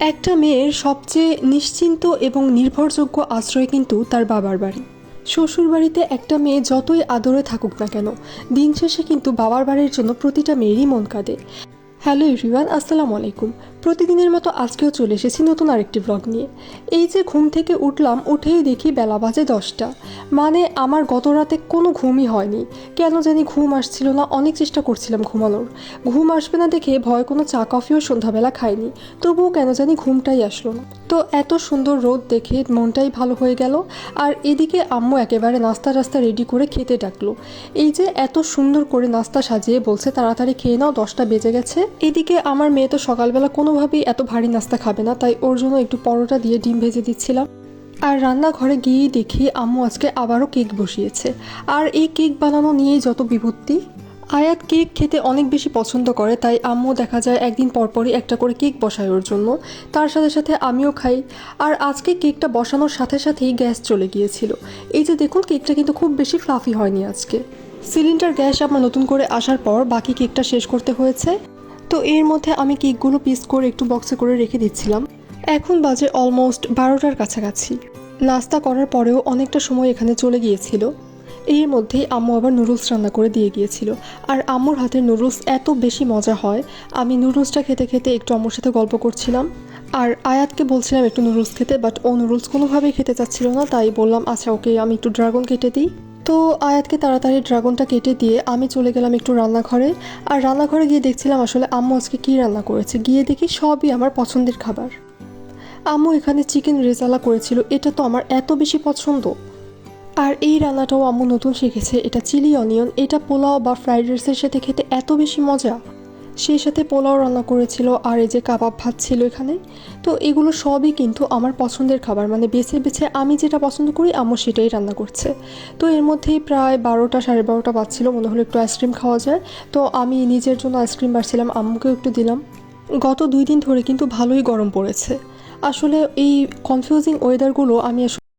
একটা মেয়ের সবচেয়ে নিশ্চিন্ত এবং নির্ভরযোগ্য আশ্রয় কিন্তু তার বাবার বাড়ি। শ্বশুরবাড়িতে একটা মেয়ে যতই আদরে থাকুক না কেন, দিন শেষে কিন্তু বাবার বাড়ির জন্য প্রতিটা মেয়েরই মন কাঁদে। হ্যালো এভরিওয়ান, আসসালামু আলাইকুম। প্রতিদিনের মতো আজকেও চলে এসেছি নতুন আরেকটি ব্লগ নিয়ে। এই যে ঘুম থেকে উঠলাম, উঠেই দেখি বেলা বাজে 10টা। মানে আমার গত রাতে কোনো ঘুমই হয়নি। কেন জানি ঘুম আসছিল না, অনেক চেষ্টা করছিলাম ঘুমানোর। ঘুম আসবে না দেখে ভয় কোনো চা কফিও সন্ধ্যাবেলা খাইনি, তবুও কেন জানি ঘুমটাই আসলো না। তো এত সুন্দর রোদ দেখে মনটাই ভালো হয়ে গেল। আর এদিকে আম্মু একেবারে নাস্তা টাস্তা রেডি করে খেতে ডাকলো। এই যে এত সুন্দর করে নাস্তা সাজিয়ে বলছে তাড়াতাড়ি খেয়ে নাও, 10টা বেজে গেছে। এদিকে আমার মেয়ে তো সকালবেলা কোনোভাবেই এত ভারী নাস্তা খাবে না, তাই ওর জন্য একটু পরোটা দিয়ে ডিম ভেজে দিচ্ছিলাম। আর রান্নাঘরে গিয়েই দেখি আম্মু আজকে আবারও কেক বসিয়েছে। আর এই কেক বানানো নিয়েই যত বিপত্তি। আয়াত কেক খেতে অনেক বেশি পছন্দ করে, তাই আম্মু দেখা যায় একদিন পরপরই একটা করে কেক বসায় ওর জন্য। তার সাথে সাথে আমিও খাই। আর আজকে কেকটা বসানোর সাথে সাথেই গ্যাস চলে গিয়েছিল। এই যে দেখুন, কেকটা কিন্তু খুব বেশি ফ্লাফি হয়নি আজকে। সিলিন্ডার গ্যাস আমার নতুন করে আসার পর বাকি কেকটা শেষ করতে হয়েছে। তো এর মধ্যে আমি কেকগুলো পিস করে একটু বক্সে করে রেখে দিচ্ছিলাম। এখন বাজে অলমোস্ট 12টার কাছাকাছি। নাস্তা করার পরেও অনেকটা সময় এখানে চলে গিয়েছিল। এর মধ্যেই আম্মু আবার নুডলস রান্না করে দিয়ে গিয়েছিল। আর আম্মুর হাতের নুডলস এত বেশি মজা হয়। আমি নুডলসটা খেতে খেতে একটু আম্মুর সাথে গল্প করছিলাম। আর আয়াতকে বলছিলাম একটু নুডলস খেতে, বাট ও নুডলস কোনোভাবেই খেতে চাচ্ছিল না, তাই বললাম আচ্ছা ওকে আমি একটু ড্রাগন কেটে দিই। তো আয়াতকে তাড়াতাড়ি ড্রাগনটা কেটে দিয়ে আমি চলে গেলাম একটু রান্নাঘরে। আর রান্নাঘরে গিয়ে দেখছিলাম আসলে আম্মু আজকে কী রান্না করেছে। গিয়ে দেখি সবই আমার পছন্দের খাবার। আম্মু এখানে চিকেন রেজালা করেছিল, এটা তো আমার এত বেশি পছন্দ। আর এই রান্নাটাও আম্মু নতুন শিখেছে, এটা চিলি অনিয়ন। এটা পোলাও বা ফ্রাইড রাইসের সাথে খেতে এত বেশি মজা। সেই সাথে পোলাও রান্না করেছিল, আর এই যে কাবাব ভাত ছিল এখানে। তো এগুলো সবই কিন্তু আমার পছন্দের খাবার, মানে বেছে বেছে আমি যেটা পছন্দ করি আম্মু সেটাই রান্না করছে। তো এর মধ্যেই প্রায় 12টা সাড়ে 12টা বাজছিল, মনে হলো একটু আইসক্রিম খাওয়া যায়। তো আমি নিজের জন্য আইসক্রিম বাড়ছিলাম, আম্মুকেও একটু দিলাম। গত 2 দিন ধরে কিন্তু ভালোই গরম পড়েছে। আসলে এই কনফিউজিং ওয়েদারগুলো আমি